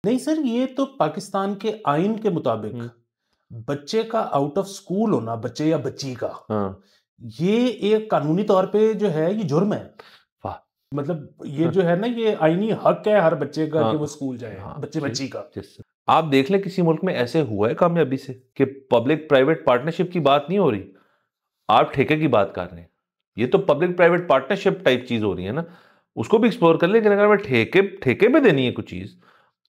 नहीं सर, ये तो पाकिस्तान के आइन के मुताबिक बच्चे का आउट ऑफ स्कूल होना, बच्चे या बच्ची का, हाँ, ये एक कानूनी तौर पे जो है ये जुर्म है। वाह, मतलब ये जो है ना, ये आईनी हक है हर बच्चे का हाँ, कि वो स्कूल जाए, हाँ, बच्चे बच्ची का। आप देख लें किसी मुल्क में ऐसे हुआ है कामयाबी से कि पब्लिक प्राइवेट पार्टनरशिप की बात नहीं हो रही, आप ठेके की बात कर रहे हैं। ये तो पब्लिक प्राइवेट पार्टनरशिप टाइप चीज हो रही है ना, उसको भी एक्सप्लोर कर लें। लेकिन अगर मैं ठेके ठेके पे देनी है कुछ चीज,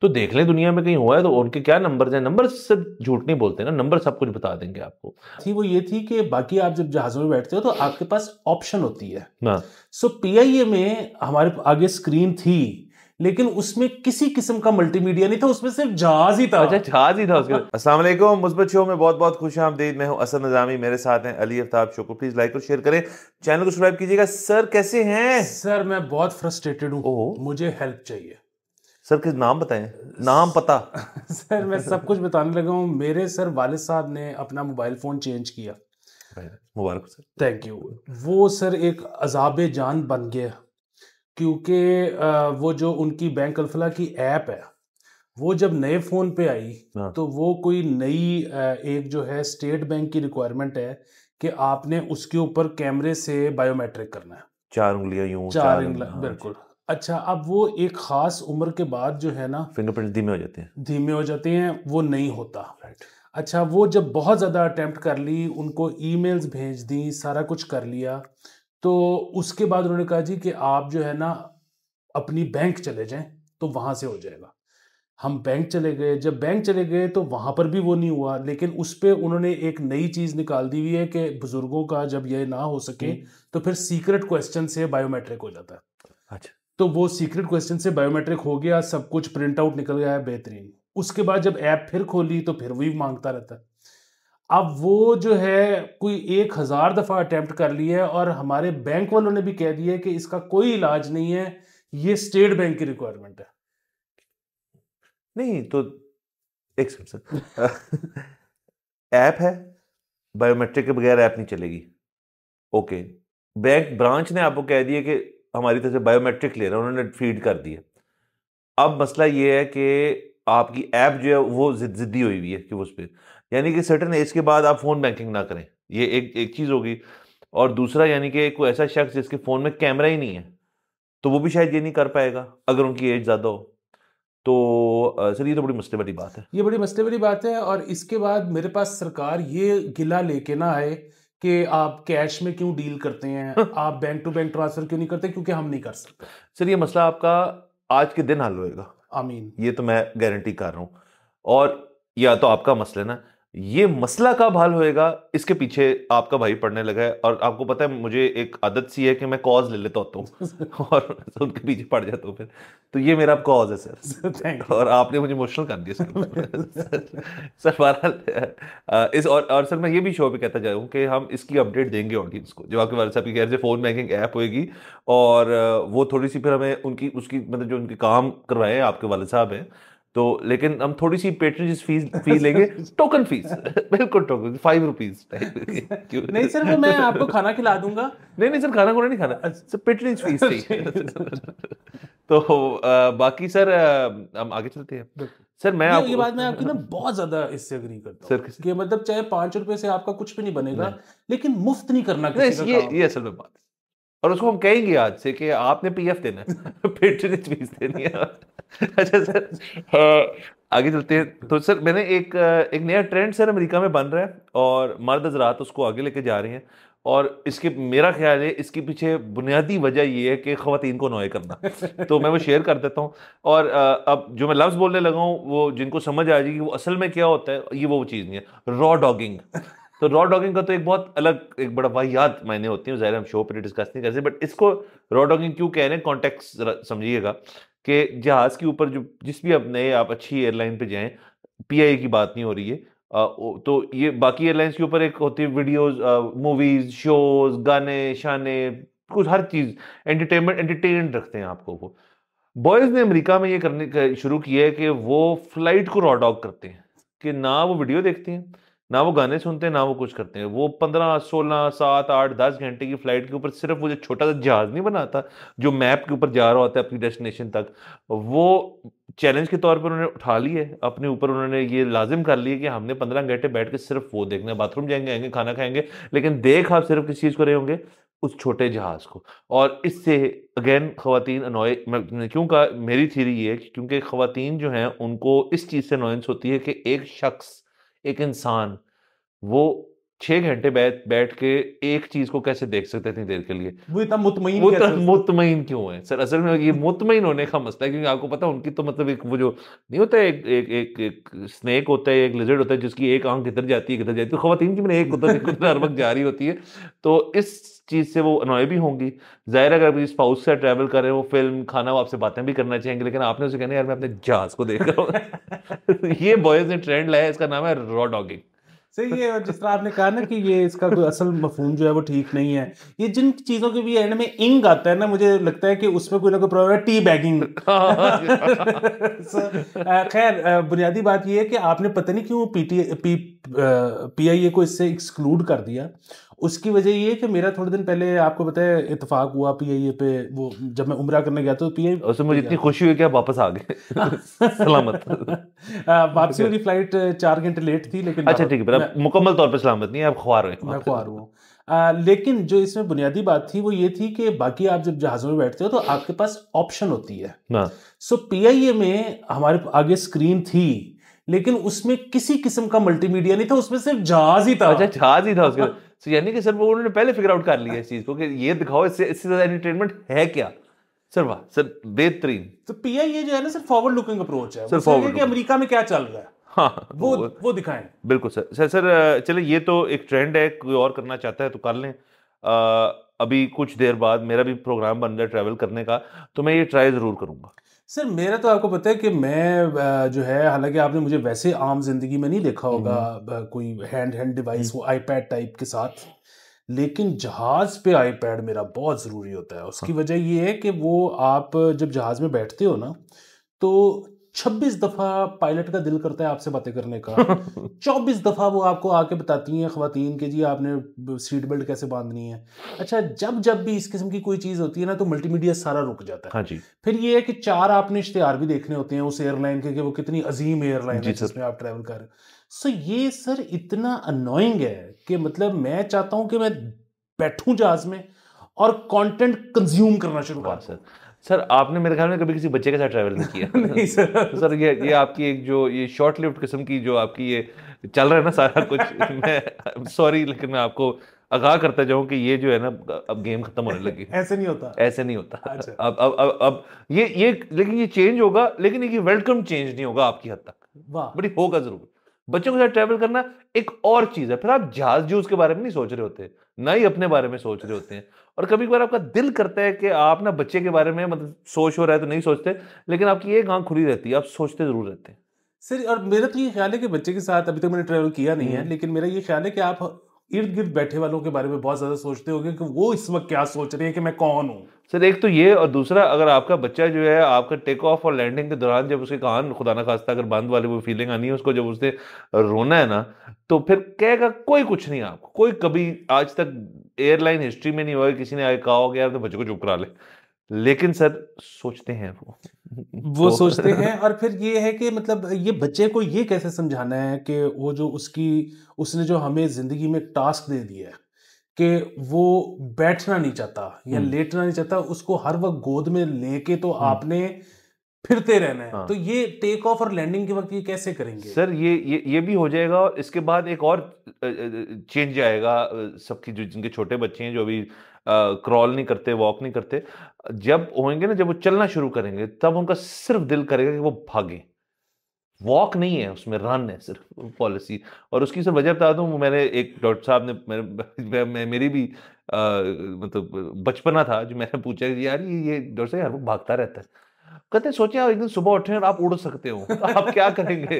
तो देख लें दुनिया में कहीं हुआ है तो उनके क्या नंबर हैं। नंबर से झूठ नहीं बोलते ना, नंबर सब कुछ बता देंगे आपको। थी वो ये थी कि बाकी आप जब जहाजों में बैठते हो तो आपके पास ऑप्शन होती है। हाँ, सो पीआईए में हमारे आगे स्क्रीन थी, लेकिन उसमें किसी किस्म का मल्टीमीडिया नहीं था, उसमें सिर्फ जहाज ही था। अच्छा, जहाज ही था उसके। अस्सलाम वालेकुम, मुस्बत शो में बहुत बहुत खुश आमदीद। मैं हूं असद निजामी, मेरे साथ हैं अली आफ्ताब। शो को प्लीज लाइक और शेयर करें, चैनल को सब्सक्राइब कीजिएगा। सर कैसे हैं? सर मैं बहुत फ्रस्ट्रेटेड हूँ, ओह, मुझे हेल्प चाहिए। सर किस नाम बताएं, नाम पता। सर मैं सब कुछ बताने लगा हूँ। मेरे सर वालिद साहब ने अपना मोबाइल फोन चेंज किया। मुबारक हो सर। Thank you. वो सर एक अजाबे जान बन गया, क्योंकि वो जो उनकी बैंक अल्फला की ऐप है, वो जब नए फ़ोन पे आई हाँ, तो वो कोई नई एक जो है स्टेट बैंक की रिक्वायरमेंट है कि आपने उसके ऊपर कैमरे से बायोमेट्रिक करना है। 4 उंगलियां यूं, 4 चार इंगला, उंगलियां, हाँ जी। बिल्कुल। अच्छा, अब वो एक ख़ास उम्र के बाद जो है ना, फिंगरप्रिंट धीमे हो जाते हैं। धीमे हो जाते हैं, वो नहीं होता। राइट। अच्छा, वो जब बहुत ज़्यादा अटेम्प्ट कर ली, उनको ईमेल्स भेज दी, सारा कुछ कर लिया, तो उसके बाद उन्होंने कहा जी कि आप जो है ना अपनी बैंक चले जाएं, तो वहाँ से हो जाएगा। हम बैंक चले गए, जब बैंक चले गए तो वहाँ पर भी वो नहीं हुआ, लेकिन उस पे उन्होंने एक नई चीज़ निकाल दी हुई है कि बुजुर्गों का जब ये ना हो सके तो फिर सीक्रेट क्वेश्चन से बायोमेट्रिक हो जाता है। अच्छा, तो वो सीक्रेट क्वेश्चन से बायोमेट्रिक हो गया, सब कुछ प्रिंट आउट निकल गया है, बेहतरीन। उसके बाद जब ऐप फिर खोली तो फिर वही मांगता रहता है। अब वो जो है कोई 1000 दफ़ा अटेम्प्ट कर लिया है, और हमारे बैंक वालों ने भी कह दिया है कि इसका कोई इलाज नहीं है, ये स्टेट बैंक की रिक्वायरमेंट है। नहीं तो एक सेकंड सर। ऐप है, बायोमेट्रिक के बगैर ऐप नहीं चलेगी। ओके, बैंक ब्रांच ने आपको कह दिया कि हमारी तरफ से बायोमेट्रिक ले रहे हैं, उन्होंने फीड कर दिया। अब मसला ये है कि आपकी ऐप जो है वो जिद्दी हुई हुई है कि उस पर, यानी कि सर्टेन एज के बाद आप फोन बैंकिंग ना करें। ये एक एक चीज होगी। और दूसरा, यानी कि कोई ऐसा शख्स जिसके फोन में कैमरा ही नहीं है, तो वो भी शायद ये नहीं कर पाएगा अगर उनकी एज ज्यादा हो। तो सर ये तो बड़ी मसले वाली बात है। ये बड़ी मसले वाली बात है। और इसके बाद मेरे पास सरकार ये गिला लेके ना आए कि आप कैश में क्यों डील करते हैं, आप बैंक टू बैंक ट्रांसफर क्यों नहीं करते, क्योंकि हम नहीं कर सकते। सर ये मसला आपका आज के दिन हल होएगा, आमीन। ये तो मैं गारंटी कर रहा हूं। और या तो आपका मसला है ना, ये मसला कब हल होएगा, इसके पीछे आपका भाई पढ़ने लगा है। और आपको पता है मुझे एक आदत सी है कि मैं कॉज ले लेता होता हूँ और उनके पीछे पड़ जाता हूँ फिर। तो ये मेरा कॉज है सर। Thank you. और आपने मुझे इमोशनल कर दिया सर। सर बहरहाल इस और सर मैं ये भी शो पे कहता जाऊँ कि हम इसकी अपडेट देंगे ऑडियंस को, जो आपके वाले साहब की कह रहे थे फोन बैंकिंग ऐप होएगी। और वो थोड़ी सी फिर हमें उनकी उसकी मतलब जो उनके काम करवाए आपके वाले साहब हैं, तो लेकिन हम थोड़ी सी पेट्रनेज फी लेंगे, टोकन फीस। बिल्कुल टोकन, ₹5 क्यों? नहीं सर, वो मैं आपको खाना खिला दूंगा। नहीं नहीं सर, खाना खुना नहीं खाना सर, पेट्रनेज फीस चाहिए। तो बाकी सर हम आगे चलते हैं। सर मैं ये बात मैं आपकी ना बहुत ज्यादा इससे अग्री करता सर हूँ कि मतलब चाहे ₹5 से आपका कुछ भी नहीं बनेगा, लेकिन मुफ्त नहीं करना नहीं, किसी का काम। ये असल में बात है। और उसको हम कहेंगे आज से कि आपने पीएफ देना है, पेट्रनेज फीस देनी है। अच्छा सर, आगे चलते हैं। तो सर मैंने एक नया ट्रेंड सर अमेरिका में बन रहा है, और मर्द हजरात उसको आगे लेके जा रहे हैं। और इसके मेरा ख्याल है इसके पीछे बुनियादी वजह ये है कि खवातीन को नॉय करना। तो मैं वो शेयर कर देता हूँ। और अब जो मैं लफ्ज़ बोलने लगा हूँ वो जिनको समझ आ जाएगी वो असल में क्या होता है, ये वो चीज़ नहीं है। रॉ डॉगिंग। तो रॉ डॉगिंग का तो एक बहुत अलग, एक बड़ा वाहियात मायने होती है, ज़ाहिर है हम शो पर डिस्कस नहीं कर सकते, बट इसको रॉ डॉगिंग क्यों कह रहे हैं, कॉन्टेक्स्ट समझिएगा। कि जहाज़ के ऊपर जो जिस भी आप अच्छी एयरलाइन पे जाएं, पीआई की बात नहीं हो रही है। तो ये बाकी एयरलाइंस के ऊपर एक होती है वीडियोस, मूवीज, शोज, गाने शाने, कुछ हर चीज एंटरटेनमेंट रखते हैं आपको वो। बॉयज ने अमेरिका में ये करने शुरू किया है कि वो फ्लाइट को रॉ डॉग करते हैं, कि ना वो वीडियो देखते हैं, ना वो गाने सुनते हैं, ना वो कुछ करते हैं। वो 15 16 7 8 10 घंटे की फ्लाइट के ऊपर सिर्फ वो जो छोटा सा जहाज नहीं बनाता जो मैप के ऊपर जा रहा होता है अपनी डेस्टिनेशन तक, वो चैलेंज के तौर पर उन्होंने उठा ली है अपने ऊपर, उन्होंने ये लाजिम कर लिया कि हमने 15 घंटे बैठ के सिर्फ वो देखना है, बाथरूम जाएंगे, आएंगे, खाना खाएंगे, लेकिन देख आप सिर्फ किस चीज को रहे होंगे, उस छोटे जहाज को। और इससे अगेन खवातीन अनॉय, क्यों कहा, मेरी थ्योरी ये है कि क्योंकि खवातीन जो हैं उनको इस चीज से अनॉयंस होती है कि एक शख्स, एक इंसान, वो 6 घंटे बैठ के एक चीज को कैसे देख सकते हैं इतनी देर के लिए, वो इतना मुतमईन वो कैसे तो हो सकता मुतमईन क्यों है सर? असल में ये मुतमईन होने का मसला है, क्योंकि आपको पता है उनकी तो मतलब एक वो जो नहीं होता है, एक स्नेक होता है, एक लिजर्ड होता है जिसकी एक आंख इधर जाती है, किधर जाती है, तो खवातीन की मैंने एक उधर हर वक्त जारी होती है। तो इस चीज से वो अनॉय भी होंगी। जाहिर है अगर स्पाउस से ट्रैवल कर रहे हो, फिल्म खाना, वो आपसे बातें भी करना चाहेंगे, लेकिन आपने उसे कहना यार मैं अपने जहाज को देख रहा हूँ। ये बॉयज ने ट्रेंड लाया, इसका नाम है रॉ डॉगिंग। सही है। और जिस तरह आपने कहा ना कि ये इसका कोई असल मफहूम जो है वो ठीक नहीं है, ये जिन चीज़ों के भी एंड में इंग आता है ना, मुझे लगता है कि उसमें कोई ना कोई प्रॉब्लम है, टी बैगिंग। खैर, बुनियादी बात ये है कि आपने पता नहीं क्यों PIA को इससे एक्सक्लूड कर दिया। उसकी वजह ये है कि मेरा थोड़े दिन पहले आपको पता है इत्तेफाक हुआ PIA पे, वो जब मैं उम्रा करने गया तो PIA उसमें मुझे इतनी खुशी हुई कि आप वापस आ गए सलामत। वापसी वाली फ्लाइट 4 घंटे लेट थी, लेकिन अच्छा ठीक है, पर आप मुकम्मल तौर पे सलामत नहीं है, आप ख्वार हैं। मैं ख्वार हूँ। लेकिन जो इसमें बुनियादी बात थी वो ये थी कि बाकी आप जब जहाज़ों में बैठते हो तो आपके पास ऑप्शन होती है। हाँ। सो PIA में हमारे आगे स्क्रीन थी, लेकिन उसमें किसी किस्म का मल्टीमीडिया नहीं था, उसमें सिर्फ जहाज ही था। अच्छा, जहाज ही था उसके। तो यानी कि सर वो उन्होंने पहले फिगर आउट कर लिया इस चीज को कि ये दिखाओ, इससे ज्यादा एंटरटेनमेंट है क्या। सर वाह सर, बेहतरीन। तो PIA जो है ना सर फॉरवर्ड लुकिंग अप्रोच है, सर वो फॉरवर्ड कि अमेरिका में क्या चल रहा है हाँ वो दिखाएं। बिल्कुल सर। सर चलिए, ये तो एक ट्रेंड है, कोई और करना चाहता है तो कर लें। अभी कुछ देर बाद मेरा भी प्रोग्राम बन रहा है ट्रैवल करने का, तो मैं ये ट्राई जरूर करूंगा। सर मेरा तो आपको पता है कि मैं जो है, हालांकि आपने मुझे वैसे आम जिंदगी में नहीं देखा होगा कोई हैंड डिवाइस वो iPad टाइप के साथ, लेकिन जहाज पे iPad मेरा बहुत ज़रूरी होता है। उसकी वजह ये है कि वो आप जब जहाज में बैठते हो ना, तो 26 दफ़ा पायलट का दिल करता है आपसे बातें करने का। 24 दफ़ा वो आपको आके बताती हैं ख़वातीन के जी आपने सीट बेल्ट कैसे बांधनी है। अच्छा, जब जब भी इस किस्म की कोई चीज़ होती है ना, तो मल्टीमीडिया सारा रुक जाता है। हाँ जी फिर ये है कि 4 आपने इश्तिहार भी देखने होते हैं उस एयरलाइन के कि वो कितनी अजीम एयरलाइन जी है सर। जिसमें आप ट्रैवल कर रहे हो। सो ये सर इतना अनोइंग है कि मतलब मैं चाहता हूँ कि मैं बैठूं जहाज में और कंटेंट कंज्यूम करना शुरू वाह कर सर। दूं। सर आपने मेरे ख्याल में कभी किसी बच्चे के साथ ट्रैवल नहीं किया। नहीं सर। तो सर ये आपकी एक जो ये शॉर्ट लिव्ड किस्म की जो आपकी ये चल रहा है ना सारा कुछ, मैं सॉरी लेकिन मैं आपको आगाह करता जाऊं कि ये जो है ना अब गेम खत्म होने लगी है। ऐसे नहीं होता। ऐसे नहीं होता। अच्छा। अब ये लेकिन ये चेंज होगा, लेकिन ये वेलकम चेंज नहीं होगा आपकी हद तक, वाह। बट ये होगा जरूर। बच्चों के साथ ट्रैवल करना एक और चीज है। फिर आप जहाज जूस के बारे में नहीं सोच रहे होते, ना ही अपने बारे में सोच रहे होते हैं। और कभी कभार आपका दिल करता है कि आप ना बच्चे के बारे में मतलब सोच हो रहा है तो नहीं सोचते, लेकिन आपकी एक आंख खुली रहती है, आप सोचते जरूर रहते हैं। सर और मेरा तो ये ख्याल है कि बच्चे के साथ अभी तक मैंने ट्रैवल किया नहीं है, लेकिन मेरा ये ख्याल है कि आप इर्द गिर्द बैठे वालों के बारे में बहुत ज्यादा सोचते होगे कि वो इस वक्त क्या सोच रहे हैं कि मैं कौन हूँ। सर एक तो ये, और दूसरा अगर आपका बच्चा जो है आपका टेक ऑफ और लैंडिंग के दौरान जब उसके कान खुदा ना खास्ता अगर बंद वाली वो फीलिंग आनी है उसको, जब उसने रोना है ना, तो फिर कहेगा कोई कुछ नहीं आपको, कोई कभी आज तक एयरलाइन हिस्ट्री में नहीं हुआ कि किसी ने आगे कहा हो कि यार तो बच्चे को चुप करा ले, लेकिन सर सोचते हैं वो तो सोचते हैं। और फिर ये है कि मतलब ये बच्चे को ये कैसे समझाना है कि वो जो उसने जो हमें जिंदगी में टास्क दे दिया है कि वो बैठना नहीं चाहता या लेटना नहीं चाहता, उसको हर वक्त गोद में लेके तो आपने फिरते रहना है। तो ये टेक ऑफ और लैंडिंग के वक्त ये कैसे करेंगे? सर ये भी हो जाएगा, और इसके बाद एक और चेंज आएगा सबकी, जो जिनके छोटे बच्चे हैं जो अभी क्रॉल नहीं करते, वॉक नहीं करते, जब होंगे ना, जब वो चलना शुरू करेंगे, तब उनका सिर्फ दिल करेगा कि वो भागे। वॉक नहीं है उसमें, रन है सिर्फ पॉलिसी। और उसकी सर वजह बता दूं, मैंने एक डॉक्टर साहब ने मेरी भी मतलब बचपना था जो मैंने पूछा कि यार ये डॉक्टर साहब यार वो भागता रहता है, कहते हैं सोचिए आप एक दिन सुबह उठे और आप उड़ सकते हो तो आप क्या करेंगे?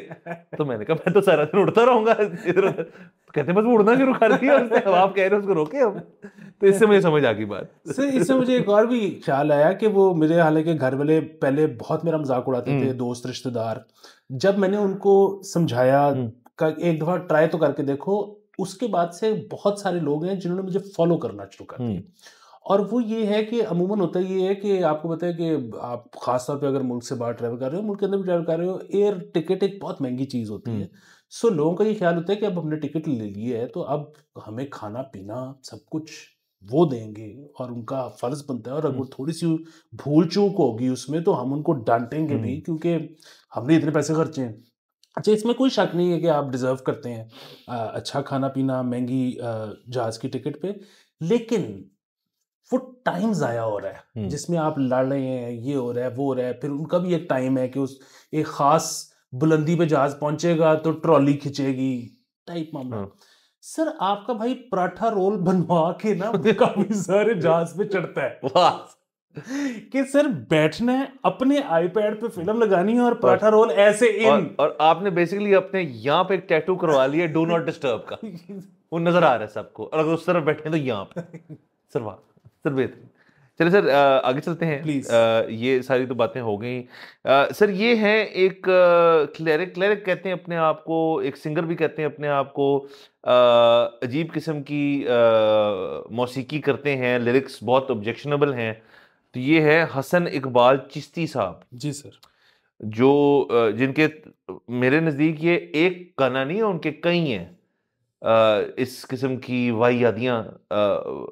तो मैंने कहा मैं तो सारा दिन उड़ता रहूंगा इधर उधर। तो कहते हैं बस वो उड़ना शुरू कर दिया उसने, अब आप कह रहे हो उसको रोके हम। तो इससे मुझे समझ आ गई बात। सर इससे मुझे एक और भी ख्याल आया कि वो मेरे हालांकि घर वाले पहले बहुत मेरा मजाक उड़ाते थे, दोस्त रिश्तेदार, जब मैंने उनको समझाया का एक दफा ट्राई तो करके देखो, उसके बाद से बहुत सारे लोग हैं जिन्होंने मुझे फॉलो करना शुरू कर दिया। और वो ये है कि अमूमन होता ये है कि आपको पता है कि आप खास तौर पे अगर मुल्क से बाहर ट्रैवल कर रहे हो, मुल्क के अंदर भी ट्रैवल कर रहे हो, एयर टिकट एक बहुत महंगी चीज़ होती है। सो लोगों का ये ख्याल होता है कि अब हमने टिकट ले ली है तो अब हमें खाना पीना सब कुछ वो देंगे और उनका फर्ज बनता है, और अगर थोड़ी सी भूल चूक होगी उसमें तो हम उनको डांटेंगे भी, क्योंकि हमने इतने पैसे खर्चे हैं। अच्छा, इसमें कोई शक नहीं है कि आप डिजर्व करते हैं अच्छा खाना पीना महंगी जहाज की टिकट पे, लेकिन वो टाइम ज़ाया हो रहा है जिसमें आप लड़ रहे हैं, ये हो रहा है वो हो रहा है। फिर उनका भी एक टाइम है कि उस एक ख़ास बुलंदी पे जहाज़ पहुंचेगा तो ट्रॉली खिंचेगी टाइप मामला। सर आपका भाई पराठा रोल बनवा के ना काफी सारे जहाज पे चढ़ता है वाह कि सर बैठना है, अपने आईपैड पे फिल्म लगानी है और पराठा रोल ऐसे इन और आपने बेसिकली अपने यहाँ पे एक टैटू करवा लिया डू नॉट डिस्टर्ब का, वो नजर आ रहा है सबको, और अगर उस तरफ बैठे तो यहाँ पे सर वाह सर बेहतरीन। चलिए सर आगे चलते हैं प्लीज। ये सारी तो बातें हो गई। सर ये है एक क्लैरिक कहते हैं अपने आप को, एक सिंगर भी कहते हैं अपने आप को, अजीब किस्म की मौसीकी करते हैं, लिरिक्स बहुत ऑब्जेक्शनेबल हैं। तो ये है हसन इकबाल चिश्ती साहब जी सर। जो जिनके मेरे नज़दीक ये एक गाना नहीं है, उनके कई हैं इस किस्म की वाहियादियाँ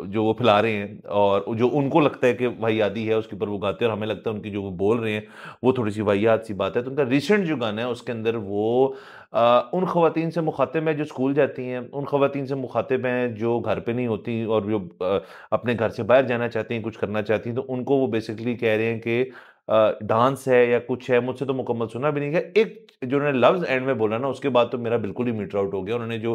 जो वो फैला रहे हैं, और जो उनको लगता है कि वाहियादी है उसके ऊपर वो गाते हैं, और हमें लगता है उनकी जो वो बोल रहे हैं वो थोड़ी सी वाहियात सी बात है। तो उनका रिसेंट जो गाना है उसके अंदर वो उन ख़वातीन से मुखातिब हैं जो स्कूल जाती हैं, उन ख़वातीन से मुखातिब हैं जो घर पे नहीं होती और जो अपने घर से बाहर जाना चाहती हैं, कुछ करना चाहती हैं। तो उनको वो बेसिकली कह रहे हैं कि डांस है या कुछ है, मुझसे तो मुकम्मल सुना भी नहीं गया। एक जो उन्होंने लफ्ज़ एंड में बोला ना, उसके बाद तो मेरा बिल्कुल ही मीटर आउट हो गया। उन्होंने जो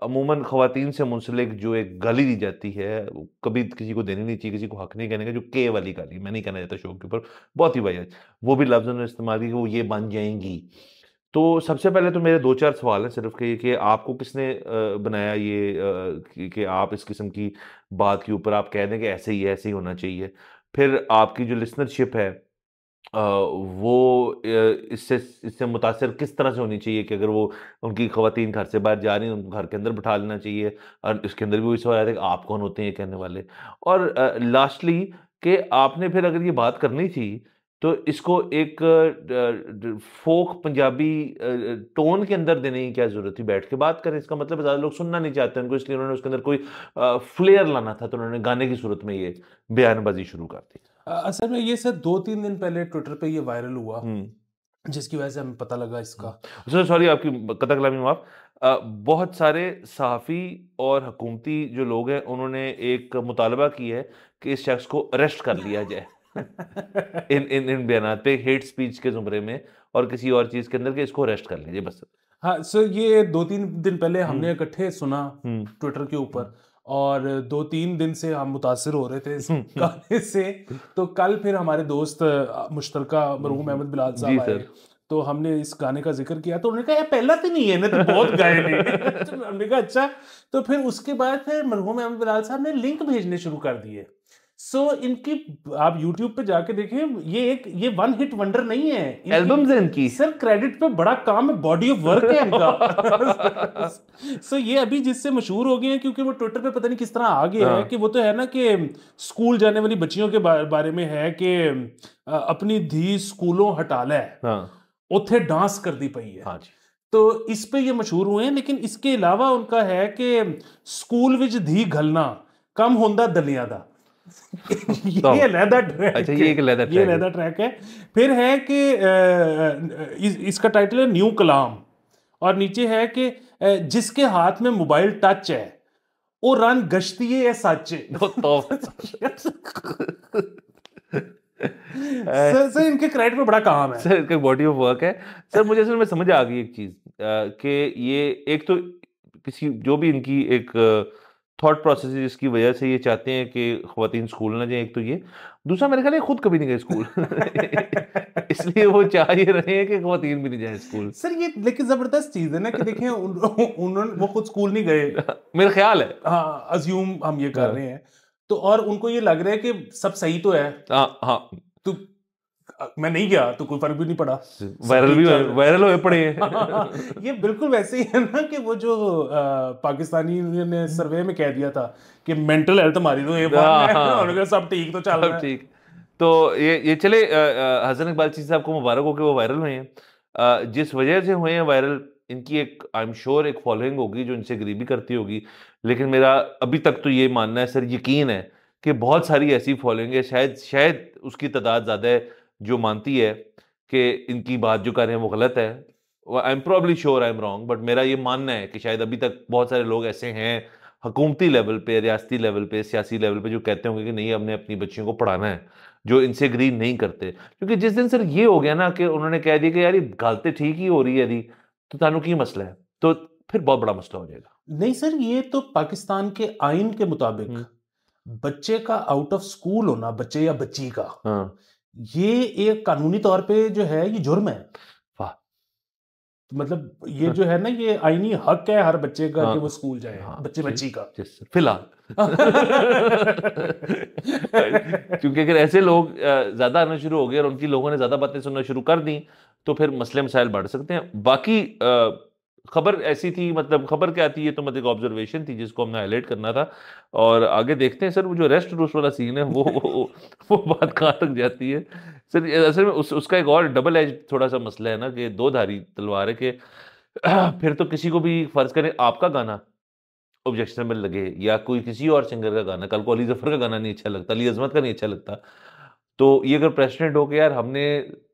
अमूमन ख़वातीन से मुंसलिक जो एक गाली दी जाती है, वो कभी किसी को देनी नहीं चाहिए, किसी को हक नहीं कहने का, जो के वाली गाली, मैं नहीं कहना चाहता शो के ऊपर, बहुत ही वाहियात, वो भी लफ्ज़ उन्होंने इस्तेमाल किया कि वो ये बन जाएँगी। तो सबसे पहले तो मेरे 2-4 सवाल हैं सिर्फ़ कि आपको किसने बनाया ये कि आप इस किस्म की बात के ऊपर आप कह दें कि ऐसे ही है, ऐसे ही होना चाहिए। फिर आपकी जो लिसनरशिप है वो इससे इससे मुतासिर किस तरह से होनी चाहिए कि अगर वो उनकी ख़वातीन घर से बाहर जा रही हैं, उनको घर के अंदर बिठा लेना चाहिए, और इसके अंदर भी वही सवाल आता है कि आप कौन होते हैं ये कहने वाले? और लास्टली कि आपने फिर अगर ये बात करनी थी, तो इसको एक फ़ोक पंजाबी टोन के अंदर देने की क्या ज़रूरत थी? बैठ के बात करें, इसका मतलब ज़्यादा लोग सुनना नहीं चाहते उनको, इसलिए उन्होंने उसके अंदर कोई फ्लेयर लाना था, तो उन्होंने गाने की सूरत में ये बयानबाज़ी शुरू कर दी। असल में ये सर 2-3 दिन पहले ट्विटर पे ये वायरल हुआ, हुँ। जिसकी वजह से हमें पता लगा इसका। सर सॉरी आपकी कतला कलामी माफ़। बहुत सारे सहाफ़ी और हुकूमती जो लोग हैं उन्होंने एक मुतालबा की है कि इस शख्स को अरेस्ट कर लिया जाए इन इन इन बयानात पे, हेट स्पीच के ज़ुमरे में और किसी और चीज़ के अंदर, कि इसको अरेस्ट कर लीजिए बस। हाँ, सर ये 2-3 दिन पहले हमने हुँ, इकट्ठे सुना हुँ, ट्विटर के हुँ, ऊपर, और 2-3 दिन से हम मुतासिर हो रहे थे इस हुँ, हुँ, गाने से। तो कल फिर हमारे दोस्त मुश्तरका मरहूम अहमद बिलाल जी साहब आए, सर। तो हमने इस गाने का जिक्र किया, तो उन्होंने कहा यार पहला तो नहीं है ना, तो बहुत गाए ने तो हमने कहा अच्छा। तो फिर उसके बाद फिर मरहूम अहमद बिलाल साहब ने लिंक भेजने शुरू कर दिए। सो इनकी आप YouTube पे जाके देखें, ये वन हिट वंडर नहीं है इनकी, एल्बम्स हैं इनकी। सर क्रेडिट पे बड़ा काम है, बॉडी ऑफ वर्क है इनका। सो ये अभी जिससे मशहूर हो गए हैं क्योंकि वो ट्विटर पे पता नहीं किस तरह आ गया है हाँ, कि वो तो है ना कि स्कूल जाने वाली बच्चियों के बारे में है कि अपनी धी स्कूलों हटा ले, हाँ, उथे डांस कर दी पई है। हाँ जी। तो इस पे ये मशहूर हुए हैं, लेकिन इसके अलावा उनका है कि स्कूल विच धी घलना कम होंदा दलिया दा। ये अलहदा ट्रैक अच्छा, है, ये एक अलहदा ये ट्रैक है। अलहदा ट्रैक है। फिर है कि इसका टाइटल है न्यू कलाम, और नीचे है कि जिसके हाथ में मोबाइल टच है वो रन गश्ती है सच है। तो सर इनके क्रेडिट पे बड़ा काम है। सर इसका बॉडी ऑफ वर्क है। सर मुझे असल में समझ आ गई एक चीज़ कि ये एक तो किसी जो भी इनकी एक थॉट प्रोसेस है जिसकी वजह से ये चाहते हैं कि ख़वातीन स्कूल ना जाएँ, एक तो ये। दूसरा मेरे ख्याल है खुद कभी नहीं गए स्कूल इसलिए वो चाह ये रहे हैं कि ख़वातीन भी नहीं जाएँ स्कूल। सर ये लेकिन जबरदस्त चीज है ना कि देखें उन्होंने वो खुद स्कूल नहीं गए। मेरा ख्याल है। हाँ, अज्यूम हम ये कर हाँ, रहे हैं, तो और उनको ये लग रहा है कि सब सही तो है। हाँ, हाँ। तो मैं नहीं गया तो कोई फर्क भी नहीं पड़ा, वायरल हुए पड़े हैं। ये बिल्कुल वैसे ही है ना कि वो जो पाकिस्तानी ने सर्वे में कह दिया था कि मेंटल हेल्थ हमारी तो A1 है, उन्होंने कहा सब ठीक तो चल रहा है। ठीक। तो ये चले, हसन इकबाल चीज़ साहब को मुबारक हो कि वो वायरल हुए हैं। जिस वजह से हुए हैं वायरल, इनकी एक आई एम श्योर एक फॉलोइंग होगी जो इनसे एग्री भी करती होगी, लेकिन मेरा अभी तक तो ये मानना है सर, यकीन है कि बहुत सारी ऐसी फॉलोइंग है, शायद उसकी तादाद ज़्यादा है जो मानती है कि इनकी बात जो कर रहे हैं वो गलत है। I am probably sure I am wrong, but मेरा ये मानना है कि शायद अभी तक बहुत सारे लोग ऐसे हैं हुकूमती लेवल पे, रियासती लेवल पे, सियासी लेवल पे, जो कहते होंगे कि नहीं हमने अपनी बच्चियों को पढ़ाना है, जो इनसे एग्री नहीं करते। क्योंकि जिस दिन सर ये हो गया ना कि उन्होंने कह दिया कि यार ये गल तो ठीक ही हो रही है दी, तो तानू की मसला है, तो फिर बहुत बड़ा मसला हो जाएगा। नहीं सर, ये तो पाकिस्तान के आइन के मुताबिक बच्चे का आउट ऑफ स्कूल होना, बच्चे या बच्ची का, हाँ। ये एक कानूनी तौर पे जो है ये जुर्म है। वाह। मतलब ये जो है ना, ये आईनी हक है हर बच्चे का कि वो स्कूल जाए, हाँ, बच्चे बच्ची का। फिलहाल क्योंकि अगर ऐसे लोग ज्यादा आना शुरू हो गए और उनकी लोगों ने ज्यादा बातें सुनना शुरू कर दी, तो फिर मसले मसाइल बढ़ सकते हैं। बाकी खबर ऐसी थी, मतलब खबर क्या थी, ये तो मतलब एक ऑब्जर्वेशन थी जिसको हमने हाईलाइट करना था। और आगे देखते हैं सर, वो जो रेस्ट रूस वाला सीन है वो बात कहाँ तक जाती है सर। असल में उसका एक और डबल एज थोड़ा सा मसला है ना, कि दो धारी तलवार है कि फिर तो किसी को भी, फर्ज करें आपका गाना ऑब्जेक्शनेबल लगे या कोई किसी और सिंगर का गाना, कल को अली जफर का गाना नहीं अच्छा लगता, अली अजमत का नहीं अच्छा लगता, तो ये अगर प्रेसिडेंट हो गया यार हमने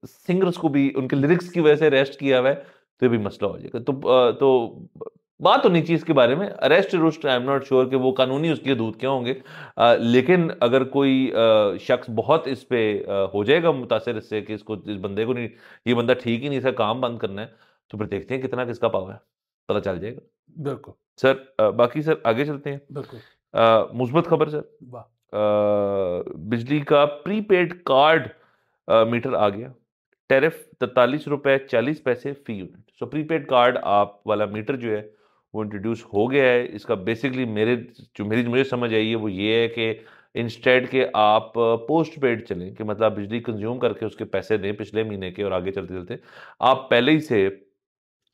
सिंगर्स को भी उनके लिरिक्स की वजह से अरेस्ट किया हुआ है, तो ये भी मसला हो जाएगा। तो बात होनी चाहिए इसके बारे में। Arrest roost I am not sure कि वो कानूनी उसके हदूद क्या होंगे, लेकिन अगर कोई शख्स बहुत इस पे हो जाएगा मुतासर इससे कि इसको, इस बंदे को नहीं, ये बंदा ठीक ही नहीं, इसका काम बंद करना है, तो फिर देखते हैं कितना किसका पावर है, पता चल जाएगा। बिल्कुल सर बाकी सर आगे चलते हैं। बिल्कुल। मुस्बत खबर सर, वाह। बिजली का प्रीपेड कार्ड मीटर आ गया। टैरिफ 43 रुपए 40 पैसे फी यूनिट। सो प्रीपेड कार्ड आप वाला मीटर जो है वो इंट्रोड्यूस हो गया है। इसका बेसिकली मेरी मुझे समझ आई है वो ये है कि इंस्टेड के आप पोस्ट पेड चलें, कि मतलब बिजली कंज्यूम करके उसके पैसे दें पिछले महीने के, और आगे चलते चलते आप पहले ही से,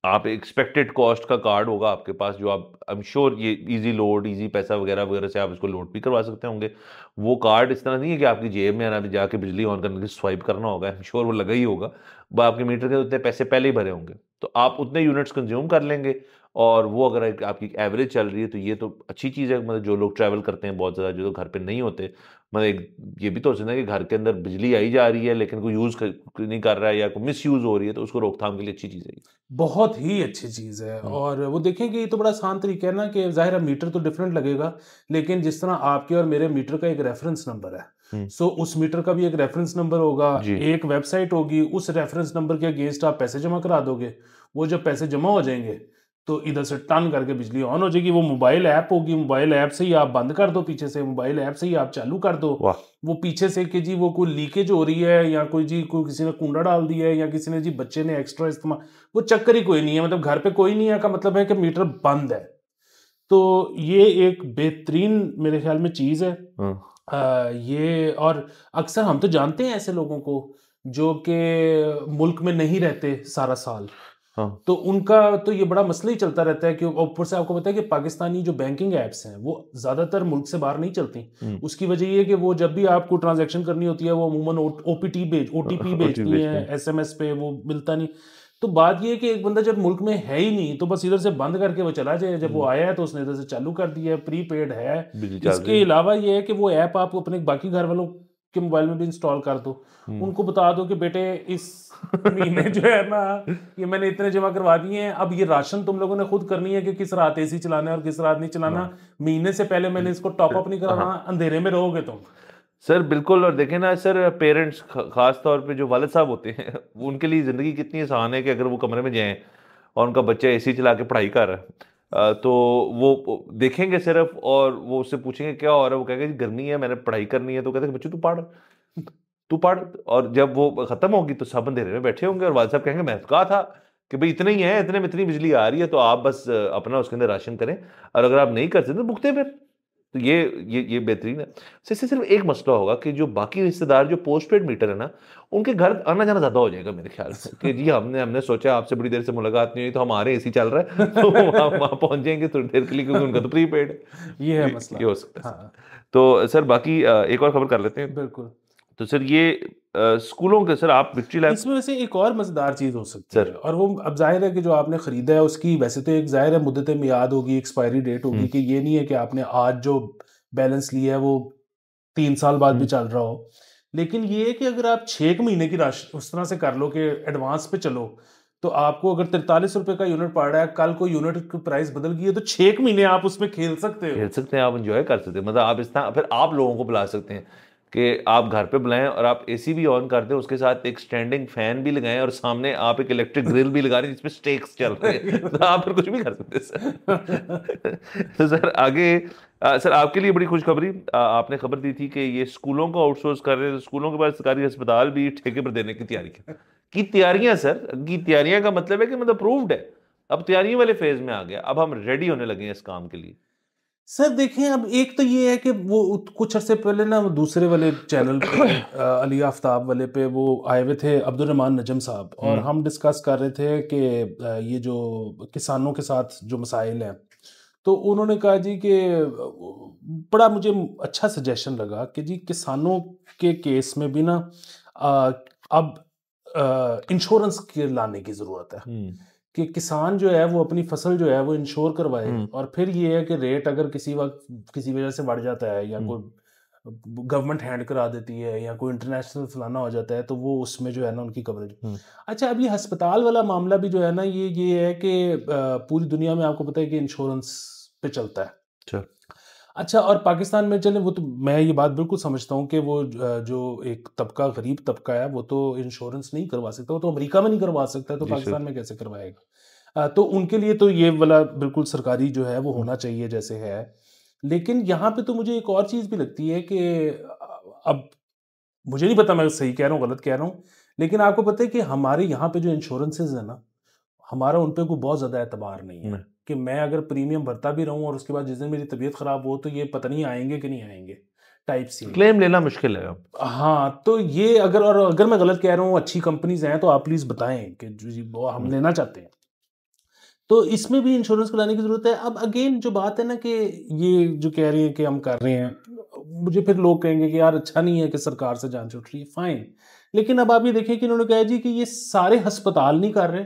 आप एक्सपेक्टेड कॉस्ट का कार्ड होगा आपके पास, जो आप आई एम श्योर ये इजी लोड, इजी पैसा वगैरह वगैरह से आप इसको लोड भी करवा सकते होंगे। वो कार्ड इस तरह नहीं है कि आपकी जेब में आना, जाके बिजली ऑन करने के स्वाइप करना होगा, आई एम श्योर वो लगा ही होगा, वो आपके मीटर के उतने पैसे पहले ही भरे होंगे, तो आप उतने यूनिट्स कंज्यूम कर लेंगे। और वो अगर आपकी एवरेज चल रही है तो ये तो अच्छी चीज़ है। मतलब जो लोग ट्रैवल करते हैं बहुत ज़्यादा, जो लोग घर पे नहीं होते, मतलब ये भी तो हो सकता है कि घर के अंदर बिजली आई जा रही है लेकिन कोई यूज़ नहीं कर रहा है या कोई मिस यूज़ हो रही है, तो उसको रोकथाम के लिए अच्छी चीज़ है ये। बहुत ही अच्छी चीज़ है। और वो देखें कि ये तो बड़ा आसान तरीका है ना, कि ज़ाहिर है मीटर तो डिफरेंट लगेगा, लेकिन जिस तरह आपके और मेरे मीटर का एक रेफरेंस नंबर है, हम्म। सो उस मीटर का भी एक रेफरेंस नंबर होगा, जी। एक वेबसाइट होगी, उस रेफरेंस नंबर के अगेंस्ट आप पैसे जमा करा दोगे। वो जब पैसे जमा हो जाएंगे तो इधर से टर्न करके बिजली ऑन हो जाएगी। वो मोबाइल ऐप होगी, मोबाइल ऐप से ही आप बंद कर दो, पीछे से मोबाइल ऐप से ही आप चालू कर दो। वाह। वो पीछे से कि जी वो कोई लीकेज हो रही है, या कोई जी कोई किसी ने कूड़ा डाल दिया है, या किसी ने जी बच्चे ने एक्स्ट्रा इस्तेमाल, वो चक्कर ही कोई नहीं है। मतलब घर पे कोई नहीं है का मतलब है कि मीटर बंद है। तो ये एक बेहतरीन मेरे ख्याल में चीज़ है। ये, और अक्सर हम तो जानते हैं ऐसे लोगों को जो कि मुल्क में नहीं रहते सारा साल, हाँ। तो उनका तो ये बड़ा मसला ही चलता रहता है कि ऊपर से आपको पता है कि पाकिस्तानी जो बैंकिंग एप्स हैं वो ज़्यादातर मुल्क से बाहर नहीं चलती। उसकी वजह ये है कि वो जब भी आपको ट्रांजैक्शन करनी होती है वो अमूमन ओटीपी भेजती हैं एसएमएस पे, वो मिलता नहीं। तो बात ये है कि एक बंदा जब मुल्क में है ही नहीं तो बस इधर से बंद करके वो चला जाए, जब वो आया है तो उसने इधर से चालू कर दिया है, प्रीपेड है। इसके अलावा ये है कि वो ऐप आप अपने बाकी घर वालों के मोबाइल में भी इंस्टॉल कर दो, उनको बता दो कि बेटे इस महीने जो है ना ये मैंने इतने जमा करवा दिए हैं, अब ये राशन तुम लोगों ने खुद करनी है कि किस रात एसी चलाना है और किस रात नहीं चलाना, महीने से पहले मैंने इसको टॉप अप नहीं कराना, अंधेरे में रहोगे तुम। सर बिल्कुल। और देखें ना सर, पेरेंट्स खास तौर पे जो वालिद साहब होते हैं उनके लिए ज़िंदगी कितनी आसान है कि अगर वो कमरे में जाएं और उनका बच्चा एसी चला के पढ़ाई कर रहा है, तो वो देखेंगे सिर्फ, और वो उससे पूछेंगे क्या हो रहा है, वो कहेगा जी गर्मी है मैंने पढ़ाई करनी है, तो कहते हैं बच्चे तू पढ़। और जब वो खत्म होगी तो सब अंधेरे में बैठे होंगे और वालिद साहब कहेंगे मैं तो कहा था कि भाई इतने ही है, इतने में इतनी बिजली आ रही है, तो आप बस अपना उसके अंदर राशन करें, और अगर आप नहीं कर सकते तो भुगते फिर। तो ये बेहतरीन है। इससे सिर्फ एक मसला होगा कि जो बाकी रिश्तेदार जो पोस्ट पेड मीटर है ना, उनके घर आना जाना ज्यादा हो जाएगा मेरे ख्याल से कि जी हमने सोचा आपसे बड़ी देर से मुलाकात नहीं हुई तो हमारे एसी चल रहा है तो वहाँ पहुंच जाएंगे थोड़ी देर के लिए क्योंकि उनका तो प्रीपेड है। ये है मसला। ये हो सकता है। हाँ तो सर बाकी एक और खबर कर लेते हैं। बिल्कुल। तो सर ये स्कूलों के सर आप विक्ट्री लैब इसमें वैसे एक और मजेदार चीज हो सकती सर है, और वो अब जाहिर है कि जो आपने खरीदा है उसकी वैसे तो एक जाहिर है मुद्दत मियाद होगी, एक्सपायरी डेट होगी, कि ये नहीं है कि आपने आज जो बैलेंस लिया है वो 3 साल बाद भी चल रहा हो। लेकिन ये है कि अगर आप 6 महीने की राशि उस तरह से कर लो कि एडवांस पे चलो, तो आपको अगर 43 रुपए का यूनिट पड़ रहा है, कल को यूनिट की प्राइस बदल गई है, तो 6 महीने आप उसमें खेल सकते हो। आप एंजॉय कर सकते हैं। मतलब आप इस तरह फिर आप लोगों को बुला सकते हैं कि आप घर पे बुलाएं और आप एसी भी ऑन कर दें, उसके साथ एक स्टैंडिंग फैन भी लगाएं और सामने आप एक इलेक्ट्रिक ग्रिल भी लगा रहे हैं जिसमें स्टेक्स चल रहे हैं तो आप फिर कुछ भी कर सकते हैं सर। तो सर आगे सर आपके लिए बड़ी खुशखबरी, आपने खबर दी थी कि ये स्कूलों को आउटसोर्स कर रहे हैं, स्कूलों के बाद सरकारी अस्पताल भी ठेके पर देने की तैयारियां सर की तैयारियां का मतलब है कि मतलब प्रूव्ड है, अब तैयारियों वाले फेज में आ गया, अब हम रेडी होने लगे हैं इस काम के लिए। सर देखें, अब एक तो ये है कि वो कुछ अरसे पहले ना वो दूसरे वाले चैनल पे अली आफ्ताब वाले पे वो आए हुए थे अब्दुल रहमान नजम साहब, और हम डिस्कस कर रहे थे कि ये जो किसानों के साथ जो मसाइल हैं, तो उन्होंने कहा जी कि बड़ा मुझे अच्छा सजेशन लगा कि जी किसानों के केस में भी ना अब इंश्योरेंस के लाने की ज़रूरत है कि किसान जो है वो अपनी फसल जो है वो इंश्योर करवाए, और फिर ये है कि रेट अगर किसी वक्त किसी वजह से बढ़ जाता है या कोई गवर्नमेंट हैंड करा देती है या कोई इंटरनेशनल फलाना हो जाता है, तो वो उसमें जो है ना उनकी कवरेज। अच्छा, अब ये अस्पताल वाला मामला भी जो है ना ये है कि पूरी दुनिया में आपको पता है कि इंश्योरेंस पे चलता है। अच्छा, और पाकिस्तान में चले वो तो मैं ये बात बिल्कुल समझता हूँ कि वो जो एक तबका गरीब तबका है वो तो इंश्योरेंस नहीं करवा सकता, वो तो अमेरिका में नहीं करवा सकता, तो पाकिस्तान में कैसे करवाएगा। तो उनके लिए तो ये वाला बिल्कुल सरकारी जो है वो होना चाहिए जैसे है। लेकिन यहाँ पे तो मुझे एक और चीज़ भी लगती है कि अब मुझे नहीं पता मैं सही कह रहा हूँ गलत कह रहा हूँ, लेकिन आपको पता है कि हमारे यहाँ पे जो इंश्योरेंसेज है ना, हमारा उन पे कोई बहुत ज़्यादा एतबार नहीं है कि मैं अगर प्रीमियम भरता भी रहूं और उसके बाद जिस दिन मेरी तबीयत खराब हो तो ये पता नहीं आएंगे कि नहीं आएंगे टाइप सी क्लेम लेना मुश्किल है। हाँ, तो ये अगर मैं गलत कह रहा हूँ, अच्छी कंपनीज हैं तो आप प्लीज बताएं कि जो हम लेना चाहते हैं, तो इसमें भी इंश्योरेंस कराने की जरूरत है। अब अगेन जो बात है ना कि ये जो कह रहे हैं कि हम कर रहे हैं, मुझे फिर लोग कहेंगे कि यार अच्छा नहीं है कि सरकार से जान छूट रही है, फाइन, लेकिन अब आप ये देखें कि इन्होंने कहा जी कि ये सारे अस्पताल नहीं कर रहे,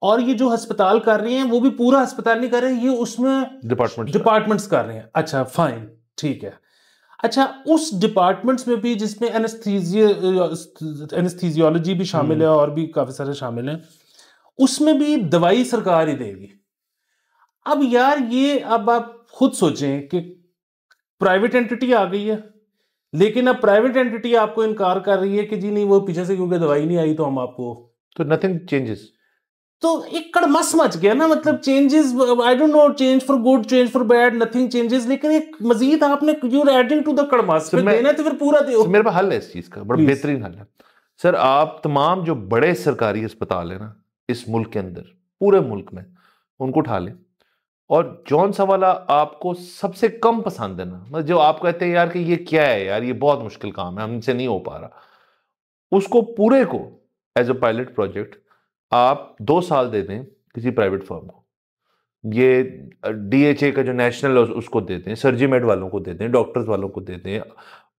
और ये जो अस्पताल कर रहे हैं वो भी पूरा अस्पताल नहीं कर रहे हैं, ये उसमें डिपार्टमेंट्स कर रहे हैं। अच्छा फाइन, ठीक है। अच्छा, उस डिपार्टमेंट्स में भी जिसमें एनेस्थीजियोलॉजी भी शामिल है और भी काफी सारे शामिल हैं, उसमें भी दवाई सरकार ही देगी। अब यार ये अब आप खुद सोचें कि प्राइवेट एंटिटी आ गई है, लेकिन अब प्राइवेट एंटिटी आपको इनकार कर रही है कि जी नहीं वो पीछे से क्योंकि दवाई नहीं आई तो हम आपको, तो नथिंग चेंजेस, तो एक कड़मस मच गया ना, मतलब changes, I don't know, change for good, change for bad, nothing changes, लेकिन एक मजीद आपने you are adding to the कड़मस, फिर देना तो फिर पूरा दो। मेरे पास हल है इस चीज का, बड़ा बेहतरीन हल है सर। आप तमाम जो बड़े सरकारी अस्पताल है ना इस मुल्क के अंदर, पूरे मुल्क में, उनको उठा लें, और जौन सा वाला आपको सबसे कम पसंद है ना, मतलब जो आप कहते हैं यार कि ये क्या है यार, ये बहुत मुश्किल काम है, हमसे नहीं हो पा रहा, उसको पूरे को एज अ पायलट प्रोजेक्ट आप 2 साल दे दें किसी प्राइवेट फर्म को। ये DHA का जो नेशनल उसको देते हैं, सर्जी मेड वालों को देते हैं, डॉक्टर्स वालों को देते हैं,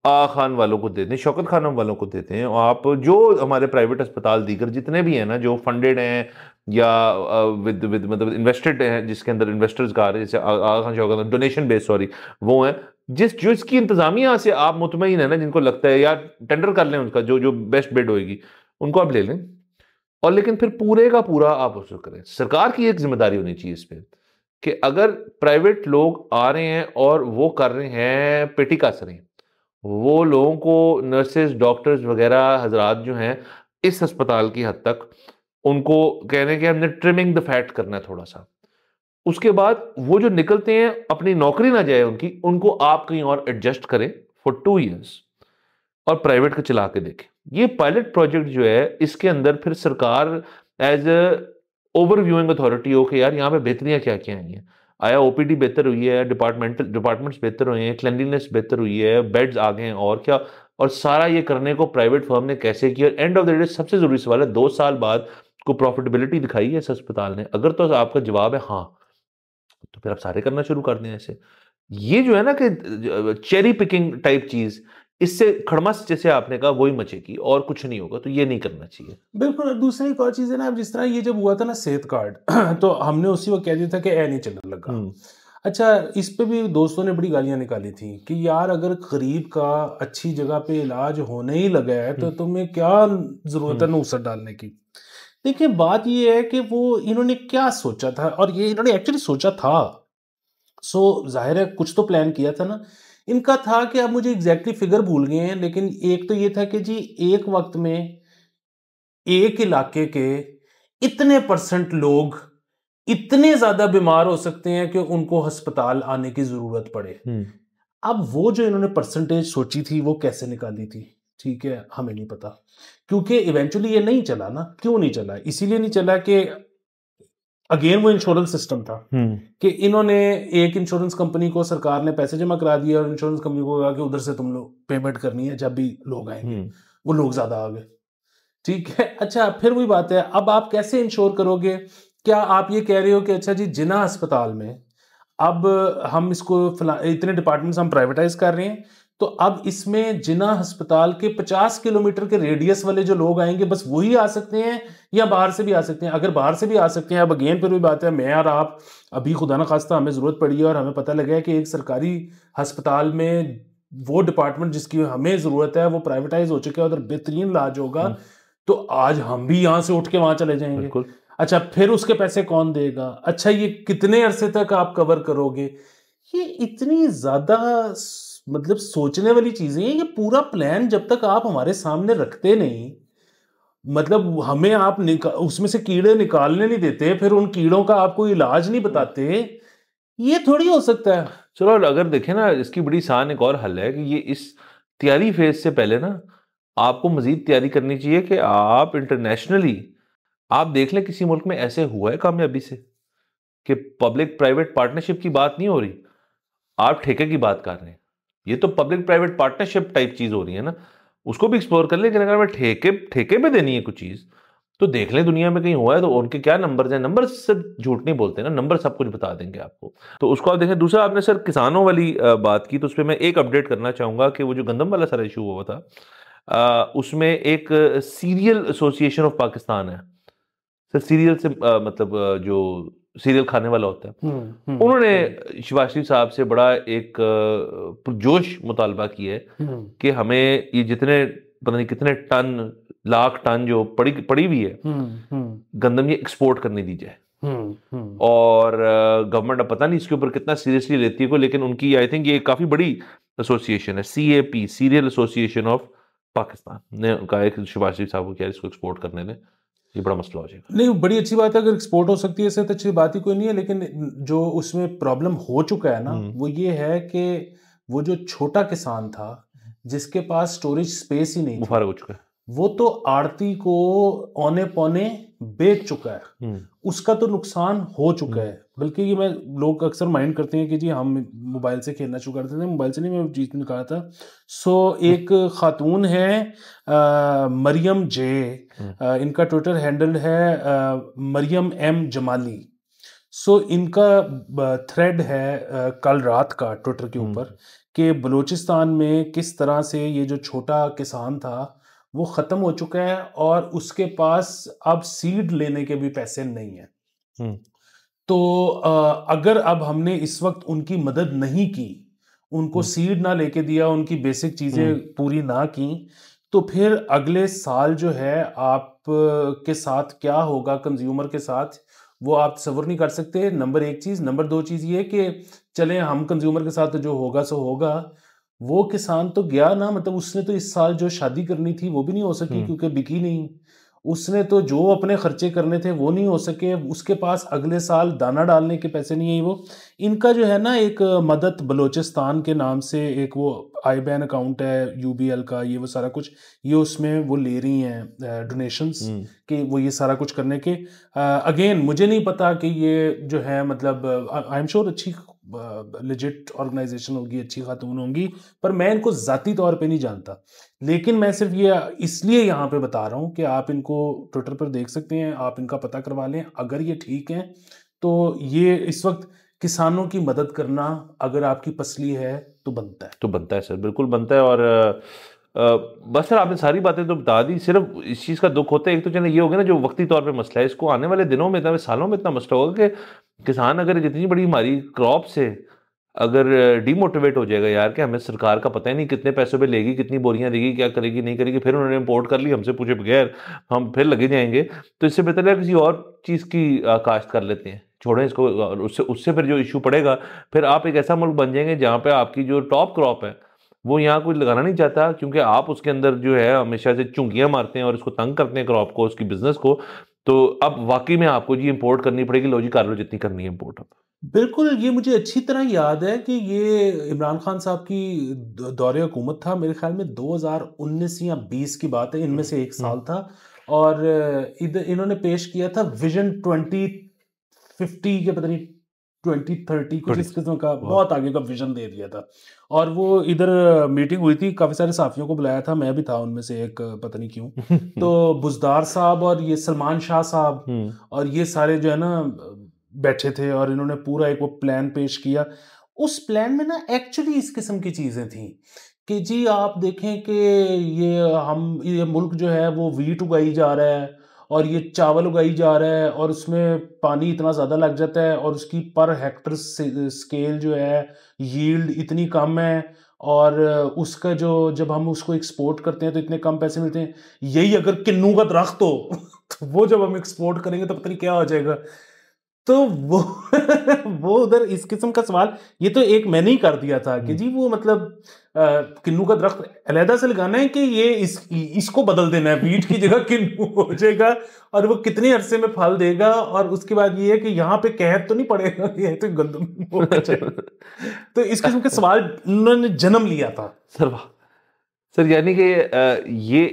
आ खान वालों को देते हैं, शौकत खानम वालों को देते हैं। आप जो हमारे प्राइवेट अस्पताल दीगर जितने भी हैं ना जो फंडेड हैं या विद विद मतलब इन्वेस्टेड हैं, जिसके अंदर इन्वेस्टर्स का जैसे आ Khan Shaukat donation based sorry वो हैं, जिसकी इंतजामिया से आप मुतमईन है ना, जिनको लगता है यार टेंडर कर लें उनका जो जो बेस्ट बिड होगी उनको आप ले लें, और लेकिन फिर पूरे का पूरा आप उसको करें। सरकार की एक जिम्मेदारी होनी चाहिए इस पर कि अगर प्राइवेट लोग आ रहे हैं और वो कर रहे हैं पेटी कास रहे हैं, वो लोगों को नर्सेज डॉक्टर्स वगैरह हजरात जो हैं इस अस्पताल की हद तक उनको कह रहे हैं कि हमने ट्रिमिंग द फैट करना है थोड़ा सा, उसके बाद वो जो निकलते हैं अपनी नौकरी ना जाए उनकी, उनको आप कहीं और एडजस्ट करें फॉर 2 ईयर्स और प्राइवेट का चला के देखें। ये पायलट प्रोजेक्ट जो है इसके अंदर फिर सरकार एज ए ओवरव्यूइंग अथॉरिटी हो कि यार यहाँ पे बेहतरियां क्या क्या आई हैं, आया ओपीडी बेहतर हुई है, डिपार्टमेंट्स बेहतर हुए हैं, क्लेanलीनेस बेहतर हुई है, बेड्स आ गए हैं, और क्या। और सारा ये करने को प्राइवेट फर्म ने कैसे किया? एंड ऑफ द डे सबसे जरूरी सवाल है, 2 साल बाद को प्रॉफिटेबिलिटी दिखाई है इस अस्पताल ने? अगर तो आपका जवाब है हाँ, तो फिर आप सारे करना शुरू कर दें ऐसे। ये जो है ना कि चेरी पिकिंग टाइप चीज, इससे खड़मस जैसे आपने कहा वही मचेगी और कुछ नहीं होगा, तो ये नहीं करना चाहिए। बिल्कुल। दूसरी एक और चीज़ है ना, अब जिस तरह ये जब हुआ था ना सेहत कार्ड तो हमने उसी वक्त कह दिया था कि ए नहीं चलने लगा। अच्छा, इस पे भी दोस्तों ने बड़ी गालियां निकाली थी कि यार अगर गरीब का अच्छी जगह पे इलाज होने ही लगा है तो तुम्हें क्या जरूरत है नूसर डालने की। देखिए, बात ये है कि वो इन्होंने क्या सोचा था, और ये इन्होंने एक्चुअली सोचा था। जाहिर है कुछ तो प्लान किया था ना इनका। था कि अब मुझे एग्जैक्टली फिगर भूल गए हैं, लेकिन एक तो ये था कि जी एक वक्त में एक इलाके के इतने % लोग इतने ज्यादा बीमार हो सकते हैं कि उनको अस्पताल आने की जरूरत पड़े। अब वो जो इन्होंने परसेंटेज सोची थी वो कैसे निकाली थी, ठीक है, हमें नहीं पता, क्योंकि इवेंचुअली ये नहीं चला ना। क्यों नहीं चला? इसीलिए नहीं चला कि अगेन वो इंश्योरेंस सिस्टम था कि इन्होंने एक इंश्योरेंस कंपनी को, सरकार ने पैसे जमा करा दिए और इंश्योरेंस कंपनी को कहा कि उधर से तुम लोग पेमेंट करनी है जब भी लोग आएंगे। वो लोग ज्यादा आ गए, ठीक है। अच्छा, फिर वही बात है, अब आप कैसे इंश्योर करोगे? क्या आप ये कह रहे हो कि अच्छा जी जिना अस्पताल में अब हम इसको इतने डिपार्टमेंट्स हम प्राइवेटाइज कर रहे हैं, तो अब इसमें जिना अस्पताल के 50 किलोमीटर के रेडियस वाले जो लोग आएंगे बस वही आ सकते हैं, या बाहर से भी आ सकते हैं? अगर बाहर से भी आ सकते हैं, अब अगेन फिर वही बात है, मैं और आप अभी खुदा ना खास्ता हमें जरूरत पड़ी है और हमें पता लगा है कि एक सरकारी अस्पताल में वो डिपार्टमेंट जिसकी हमें जरूरत है वो प्राइवेटाइज हो चुका है, उधर बेहतरीन इलाज होगा, तो आज हम भी यहां से उठ के वहां चले जाएंगे। अच्छा, फिर उसके पैसे कौन देगा? अच्छा, ये कितने अरसे तक आप कवर करोगे? ये इतनी ज्यादा मतलब सोचने वाली चीजें हैं। ये पूरा प्लान जब तक आप हमारे सामने रखते नहीं, मतलब हमें आप उसमें से कीड़े निकालने नहीं देते, फिर उन कीड़ों का आपको इलाज नहीं बताते, ये थोड़ी हो सकता है। चलो, अगर देखें ना, इसकी बड़ी आसान एक और हल है कि ये इस तैयारी फेज से पहले ना आपको मजीद तैयारी करनी चाहिए कि आप इंटरनेशनली आप देख लें किसी मुल्क में ऐसे हुआ है कामयाबी से कि पब्लिक प्राइवेट पार्टनरशिप की बात नहीं हो रही, आप ठेके की बात कर रहे हैं। ये तो पब्लिक प्राइवेट पार्टनरशिप टाइप चीज हो रही है ना, उसको भी एक्सप्लोर कर लें। लेकिन अगर मैं ठेके पे देनी है कुछ चीज, तो देख लें दुनिया में कहीं हुआ है तो उनके क्या नंबर्स हैं। नंबर सिर्फ झूठ नहीं बोलते ना, नंबर सब कुछ बता देंगे आपको, तो उसको आप देखें। दूसरा, आपने सर किसानों वाली बात की, तो उस पर मैं एक अपडेट करना चाहूंगा कि वो जो गंदम वाला सारा इशू हुआ था, उसमें एक सीरियल एसोसिएशन ऑफ पाकिस्तान है सर। सीरियल से मतलब जो सीरियल खाने वाला होता है, उन्होंने शहबाज शरीफ साहब से बड़ा एक पुरजोश मुतालबा किया है कि हमें ये जितने पता नहीं कितने टन, लाख टन जो पड़ी हुई है गंदम, ये एक्सपोर्ट करने दी जाए। और गवर्नमेंट अब पता नहीं इसके ऊपर कितना सीरियसली लेती है को, लेकिन उनकी आई थिंक ये काफी बड़ी एसोसिएशन है, CAP, serial association of Pakistan ने कहा है कि शहबाज शरीफ साहब को क्या इसको एक्सपोर्ट करने दें, ये बड़ा मसला हो जाएगा। नहीं, बड़ी अच्छी बात है अगर एक्सपोर्ट हो सकती है, इससे तो अच्छी बात ही कोई नहीं है। लेकिन जो उसमें प्रॉब्लम हो चुका है ना, वो ये है कि वो जो छोटा किसान था जिसके पास स्टोरेज स्पेस ही नहीं वो थी, फारग हो चुका है, वो तो आड़ती को औने पौने बेच चुका है। उसका तो नुकसान हो चुका है। बल्कि ये लोग अक्सर माइंड करते हैं कि जी हम मोबाइल से खेलना शुरू कर देते हैं। मोबाइल से नहीं, मैं चीज में कहा था। एक खातून है मरियम जे, इनका ट्विटर हैंडल है मरियम M जमाली। इनका थ्रेड है कल रात का ट्विटर के ऊपर कि बलूचिस्तान में किस तरह से ये जो छोटा किसान था वो ख़त्म हो चुका है और उसके पास अब सीड लेने के भी पैसे नहीं है। तो अगर अब हमने इस वक्त उनकी मदद नहीं की, उनको सीड ना लेके दिया, उनकी बेसिक चीज़ें पूरी ना की, तो फिर अगले साल जो है आप के साथ क्या होगा, कंज्यूमर के साथ, वो आप तसव्वुर नहीं कर सकते। नंबर 1 चीज़। नंबर 2 चीज़ ये कि चलें हम कंज्यूमर के साथ जो होगा सो होगा, वो किसान तो गया ना, मतलब उसने तो इस साल जो शादी करनी थी वो भी नहीं हो सकी क्योंकि बिकी नहीं। उसने तो जो अपने खर्चे करने थे वो नहीं हो सके, उसके पास अगले साल दाना डालने के पैसे नहीं है। वो इनका जो है ना एक मदद बलोचिस्तान के नाम से एक वो आई बैन अकाउंट है यूबीएल का, ये वो सारा कुछ ये उसमें वो ले रही हैं डोनेशंस कि वो ये सारा कुछ करने के। अगेन मुझे नहीं पता कि ये जो है मतलब आई एम श्योर अच्छी लेजिट ऑर्गेनाइजेशन होगी, अच्छी खातून होंगी, पर मैं इनको ज़ाती तौर पे नहीं जानता। लेकिन मैं सिर्फ ये इसलिए यहाँ पे बता रहा हूँ कि आप इनको ट्विटर पर देख सकते हैं, आप इनका पता करवा लें। अगर ये ठीक हैं तो ये इस वक्त किसानों की मदद करना अगर आपकी पसली है तो बनता है। तो बनता है सर, बिल्कुल बनता है। और बस सर आपने सारी बातें तो बता दी। सिर्फ इस चीज़ का दुख होता है, एक तो चलो ये हो गया ना जो वक्ती तौर पे मसला है, इसको आने वाले दिनों में इतना सालों में इतना मसला होगा कि किसान अगर जितनी बड़ी हमारी क्रॉप से अगर डीमोटिवेट हो जाएगा यार कि हमें सरकार का पता ही नहीं कितने पैसों पे लेगी, कितनी बोरियां देगी, क्या करेगी नहीं करेगी, फिर उन्होंने इम्पोर्ट कर ली हमसे पूछे बगैर, हम फिर लगे जाएंगे। तो इससे बेहतर है किसी और चीज़ की काश्त कर लेते हैं, छोड़ें इसको। और उससे उससे फिर जो इशू पड़ेगा, फिर आप एक ऐसा मुल्क बन जाएंगे जहाँ पे आपकी जो टॉप क्रॉप है वो यहाँ कोई लगाना नहीं चाहता, क्योंकि आप उसके अंदर जो है हमेशा से चुंगियां मारते हैं और उसको तंग करते हैं क्रॉप को, उसकी बिजनेस को। तो अब वाकई में आपको जी इंपोर्ट करनी पड़ेगी, लो जी कर लो जितनी करनी है इंपोर्ट अब। बिल्कुल, ये मुझे अच्छी तरह याद है कि ये इमरान खान साहब की दौरे हुकूमत था, मेरे ख्याल में 2019 या 20 की बात है, इनमें से एक साल था। और इधर इन्होंने पेश किया था विजन 2050 के पता नहीं 2030 कुछ इस किस्म का बहुत आगे का विजन दे दिया था। और वो इधर मीटिंग हुई थी, काफ़ी सारे साथियों को बुलाया था, मैं भी था उनमें से एक, पता नहीं क्यों। तो बुज़दार साहब और ये सलमान शाह साहब और ये सारे जो है ना बैठे थे और इन्होंने पूरा एक वो प्लान पेश किया। उस प्लान में ना एक्चुअली इस किस्म की चीज़ें थी कि जी आप देखें कि ये मुल्क जो है वो वीट उगाई जा रहा है और ये चावल उगाई जा रहा है और उसमें पानी इतना ज़्यादा लग जाता है और उसकी पर हेक्टर स्केल जो है यील्ड इतनी कम है। और उसका जो जब हम उसको एक्सपोर्ट करते हैं तो इतने कम पैसे मिलते हैं। यही अगर किन्नू का दरख्त हो तो वो जब हम एक्सपोर्ट करेंगे तो पता नहीं क्या हो जाएगा। तो वो वो उधर इस किस्म का सवाल, ये तो एक मैंने ही कर दिया था कि जी वो मतलब किन्नू का दरख्त अलहदा से लगाना है कि ये इसको बदल देना है, वीट की जगह किन्नू हो जाएगा और वो कितने अरसे में फल देगा। और उसके बाद ये है कि यहाँ पे कहर तो नहीं पड़ेगा कि ये तो गंदम हो जाएगा। तो इस किस्म के सवाल उन्होंने जन्म लिया था। सर वाह सर, यानी कि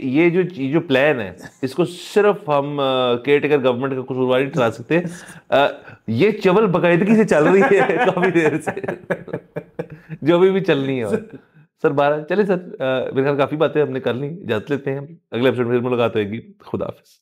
ये जो प्लान है इसको सिर्फ हम केयर टेकर गवर्नमेंट का कसूरवार नहीं ठहरा सकते। ये चवल बाकायदगी से चल रही है काफी देर से जो भी चलनी है। और सर 12 चले सर, मेरे ख्याल काफी बातें हमने कर ली, इजाजत लेते हैं, अगले एपिसोड में फिर मुलाकात होगी। खुदा हाफिज।